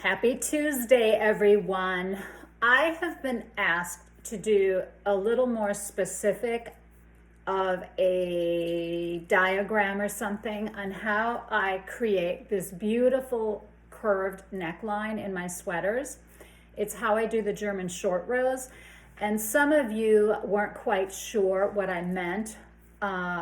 Happy Tuesday, everyone. I have been asked to do a little more specific of a diagram or something on how I create this beautiful curved neckline in my sweaters. It's how I do the German short rows. And some of you weren't quite sure what I meant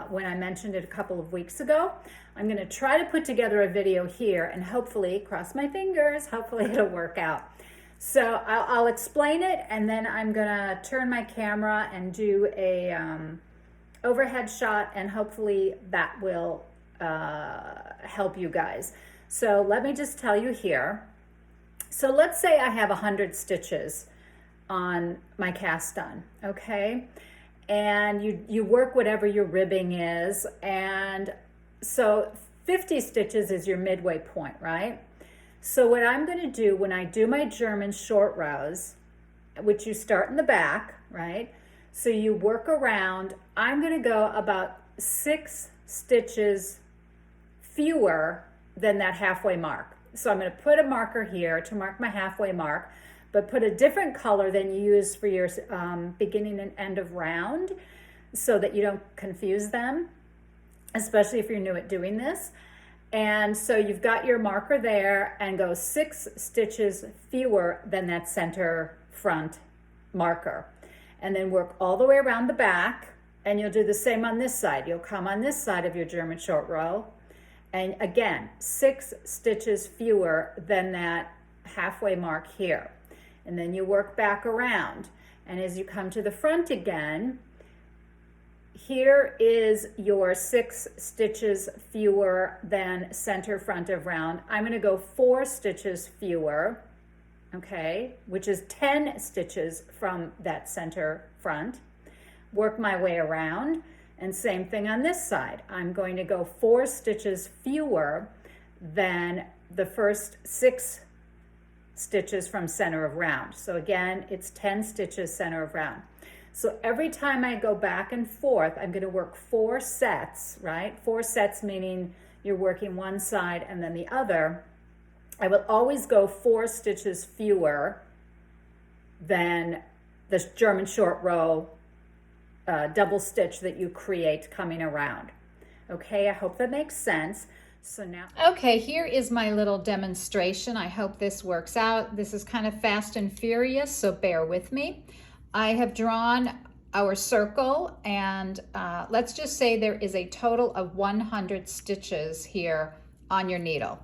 when I mentioned it a couple of weeks ago. I'm going to try to put together a video here and hopefully, cross my fingers, hopefully it'll work out. So I'll explain it, and then I'm going to turn my camera and do a overhead shot, and hopefully that will help you guys. So let me just tell you here. So let's say I have 100 stitches on my cast on, okay? And you work whatever your ribbing is, and so 50 stitches is your midway point, right? So what I'm going to do when I do my German short rows, which you start in the back, right? So you work around, I'm going to go about 6 stitches fewer than that halfway mark. So I'm going to put a marker here to mark my halfway mark, but put a different color than you use for your beginning and end of round so that you don't confuse them, especially if you're new at doing this. And so you've got your marker there, and go 6 stitches fewer than that center front marker. And then work all the way around the back, and you'll do the same on this side. You'll come on this side of your German short row, and again, 6 stitches fewer than that halfway mark here. And then you work back around. And as you come to the front again, here is your 6 stitches fewer than center front of round. I'm going to go 4 stitches fewer, okay, which is 10 stitches from that center front. Work my way around, and same thing on this side. I'm going to go 4 stitches fewer than the first 6 stitches from center of round. So again, it's 10 stitches center of round. So every time I go back and forth, I'm going to work 4 sets, right? 4 sets meaning you're working one side and then the other. I will always go 4 stitches fewer than the German short row double stitch that you create coming around. Okay, I hope that makes sense. So now, okay, here is my little demonstration. I hope this works out. This is kind of fast and furious, so bear with me. I have drawn our circle, and let's just say there is a total of 100 stitches here on your needle.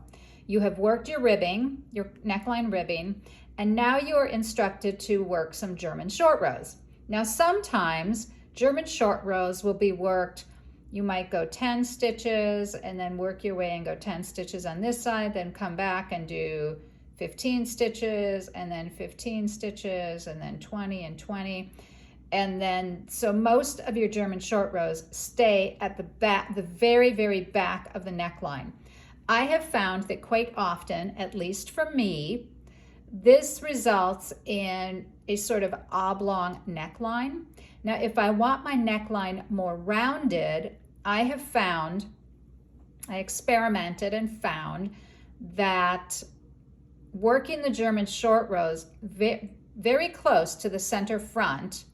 You have worked your ribbing, your neckline ribbing, and now you are instructed to work some German short rows. Now sometimes German short rows will be worked. You might go 10 stitches and then work your way and go 10 stitches on this side, then come back and do 15 stitches and then 15 stitches and then 20 and 20. And then, so most of your German short rows stay at the back, the very, very back of the neckline. I have found that quite often, at least for me, this results in a sort of oblong neckline. Now, if I want my neckline more rounded, I experimented and found that working the German short rows very close to the center front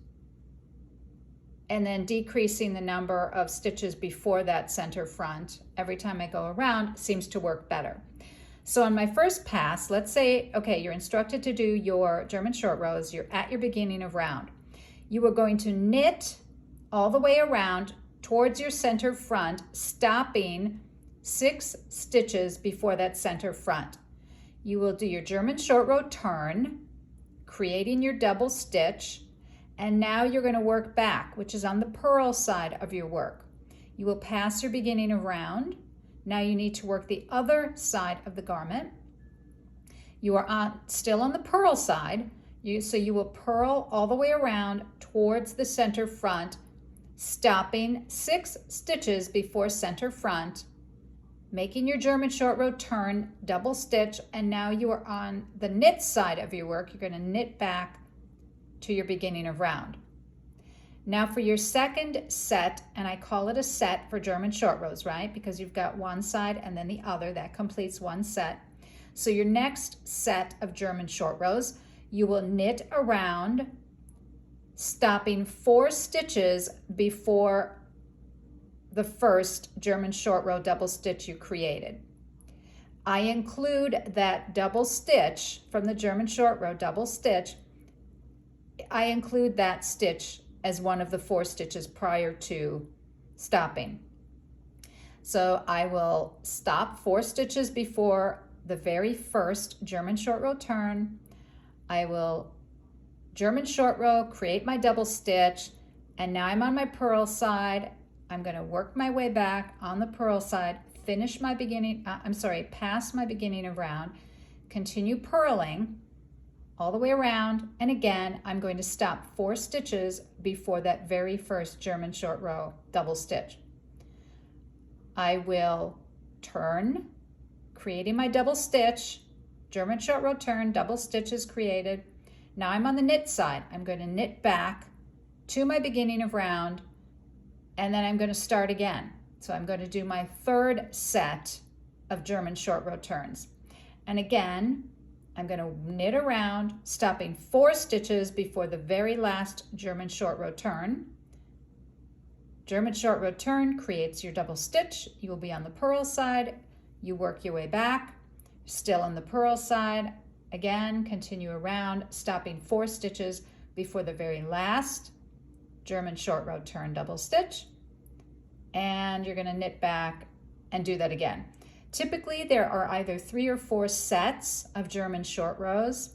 and then decreasing the number of stitches before that center front every time I go around seems to work better. So on my first pass, let's say, okay, you're instructed to do your German short rows, you're at your beginning of round. You are going to knit all the way around towards your center front, stopping 6 stitches before that center front. You will do your German short row turn, creating your double stitch, and now you're going to work back, which is on the purl side of your work. You will pass your beginning of round. Now you need to work the other side of the garment. You are still on the purl side, so you will purl all the way around towards the center front, stopping 6 stitches before center front, making your German short row turn, double stitch, and now you are on the knit side of your work. You're going to knit back to your beginning of round. Now for your second set, and I call it a set for German short rows, right? Because you've got one side and then the other, that completes one set. So your next set of German short rows, you will knit around, stopping 4 stitches before the first German short row double stitch you created. I include that double stitch from the German short row double stitch. I include that stitch as one of the 4 stitches prior to stopping. So I will stop 4 stitches before the very first German short row turn. I will German short row, create my double stitch, and now I'm on my purl side. I'm going to work my way back on the purl side, finish my beginning, past my beginning of round, continue purling all the way around, and again, I'm going to stop 4 stitches before that very first German short row double stitch. I will turn, creating my double stitch, German short row turn, double stitch is created. Now I'm on the knit side. I'm going to knit back to my beginning of round, and then I'm going to start again. So I'm going to do my 3rd set of German short row turns. And again, I'm going to knit around, stopping 4 stitches before the very last German short row turn. German short row turn creates your double stitch. You will be on the purl side. You work your way back, still on the purl side. Again, continue around, stopping 4 stitches before the very last German short row turn double stitch. And you're going to knit back and do that again. Typically, there are either 3 or 4 sets of German short rows.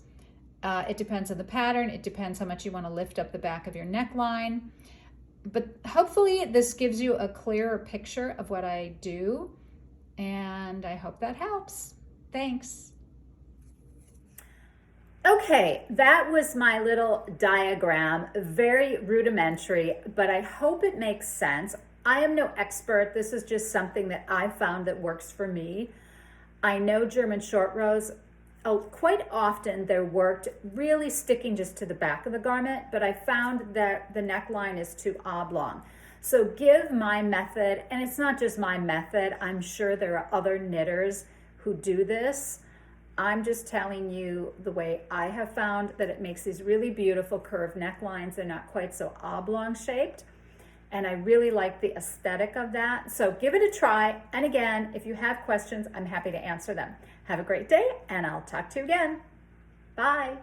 It depends on the pattern. It depends how much you want to lift up the back of your neckline. But hopefully this gives you a clearer picture of what I do, and I hope that helps. Thanks. Okay, that was my little diagram, very rudimentary, but I hope it makes sense. I am no expert. This is just something that I found that works for me. I know German short rows, quite often they're worked really sticking just to the back of the garment, but I found that the neckline is too oblong. So give my method, and it's not just my method, I'm sure there are other knitters who do this. I'm just telling you the way I have found that it makes these really beautiful curved necklines. They're not quite so oblong shaped. And I really like the aesthetic of that. So give it a try. And again, if you have questions, I'm happy to answer them. Have a great day, and I'll talk to you again. Bye.